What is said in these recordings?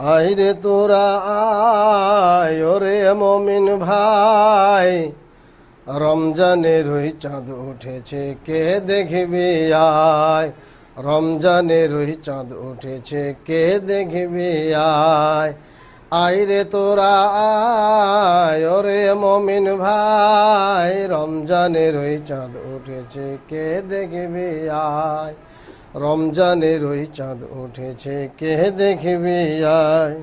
আইরে তোরা আয় ওরে মমিন ভাই, রমজানের ওই চাঁদ উঠেছে কে দেখবি আয়। রমজানের ওই চাঁদ উঠেছে কে দেখবি আয়। আইরে তোরা আয় ওরে মমিন ভাই, রমজানের ওই চাঁদ উঠেছে কে দেখবি আয়। রমজানের ওই চাঁদ উঠেছে কে দেখবি আয়।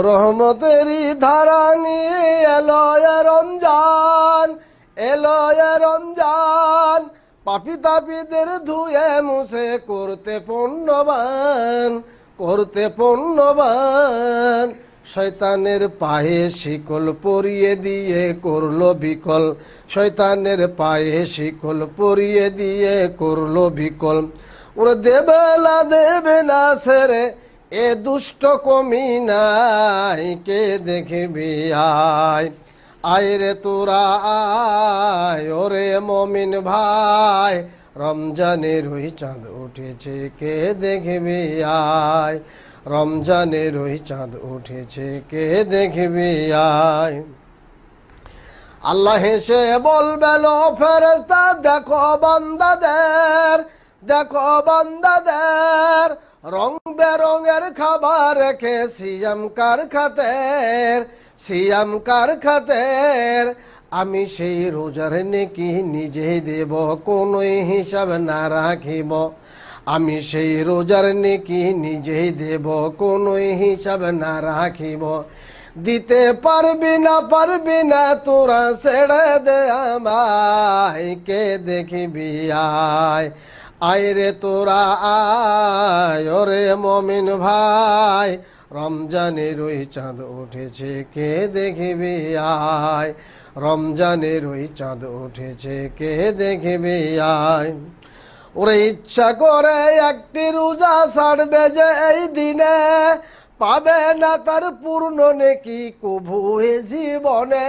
রহমতেরই ধারা নিয়ে এলো এ রমজান, এলো এ রমজান। পাপি তাপিদের ধুয়ে মুছে করতে পুণ্যবান, করতে পুণ্যবান। শয়তানের পায়ে শিকল পরিয়ে দিয়ে করলো বিকল, শয়তানের পায়ে শিকল পরিয়ে দিয়ে করলো বিকল। ওরা দেবে না দেবে না সেরে এ দুষ্ট কমি নাই কে দেখবি আয়। আয়রে তোরা আয় ওরে মমিন ভাই, রমজানের ওই চাঁদ উঠেছে কে দেখবি আয়। রমজানের ওই চাঁদ উঠেছে কে দেখবি আয়। আল্লাহ হেসে বলবে লো ফেরেশতা দেখো বান্দাদের, দেখো বান্দাদের। রং বেরঙের খাবার রেখে সিয়াম কার খাতের, সিয়াম কার খাতের। আমি সেই রোজার নেকি নিজে দেব, কোনো হিসাব না রাখিব। আমি সেই রোজার নেকি নিজেই দেব, কোনো হিসাব না রাখিব। দিতে পারবি না তোরা ছেড়ে দে আমায় কে দেখবি আয়। আয়রে তোরা আয় ওরে মমিন ভাই, রমজানের ওই চাঁদ উঠেছে কে দেখবি আয়। রমজানের ওই চাঁদ উঠেছে কে দেখবি আয়। ওরে ইচ্ছা করে একটি রোজা ছাড়বে যে এই দিনে, পাবে না তার পূর্ণ নেকি কভু এ জীবনে,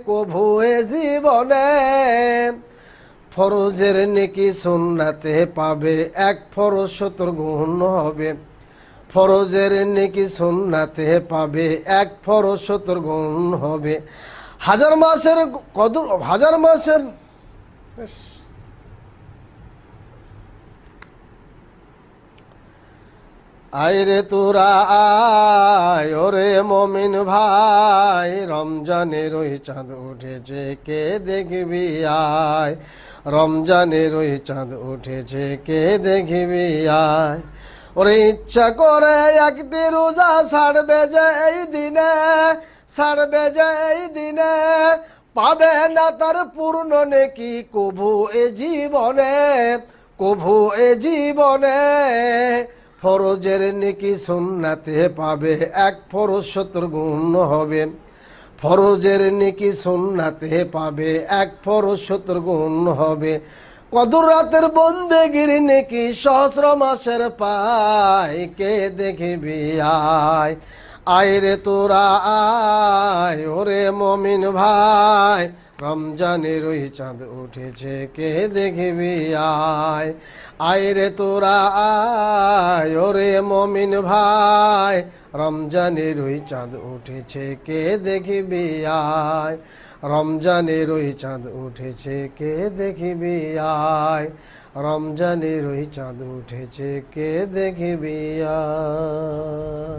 কভু এ জীবনে। ফরজের নেকি সুন্নাতে পাবে এক ফরজ 70 গুণ হবে। ফরজের নেকি সুন্নাতে পাবে এক ফরজ 70 গুণ হবে। হাজার মাসের কদর, হাজার মাসের আয়রে তোরা আয় ওরে মমিন ভাই, রমজানের ওই চাঁদ উঠেছে কে দেখবি আয়। রমজানের ওই চাঁদ উঠেছে কে দেখবি আয়। ওরে ইচ্ছা করে একটি রোজা ছাড়বে যে এই দিনে, ছাড়বে যে এই দিনে। পাবে না তার পূর্ণ নেকি কভু এ জীবনে, কভু এ জীবনে। ফরজের নেকি সুন্নাতে পাবে এক ফরজ 70 গুণ হবে। ফরজের নেকি সুন্নাতে পাবে এক ফরজ 70 গুণ হবে। কদর রাতের বন্দেগির নেকি সহস্র মাসের পায় কে দেখবি আয়। আয়রে তোরা আয় ওরে মমিন ভাই, রমজানের ওই চাঁদ উঠেছে কে দেখবি আয়। আয়রে তোরা আয় ওরে মমিন ভাই, রমজানের ওই চাঁদ উঠেছে কে দেখবি আয়। রমজানের ওই চাঁদ উঠেছে কে দেখবি আয়। রমজানের ওই চাঁদ উঠেছে কে দেখবি আয়।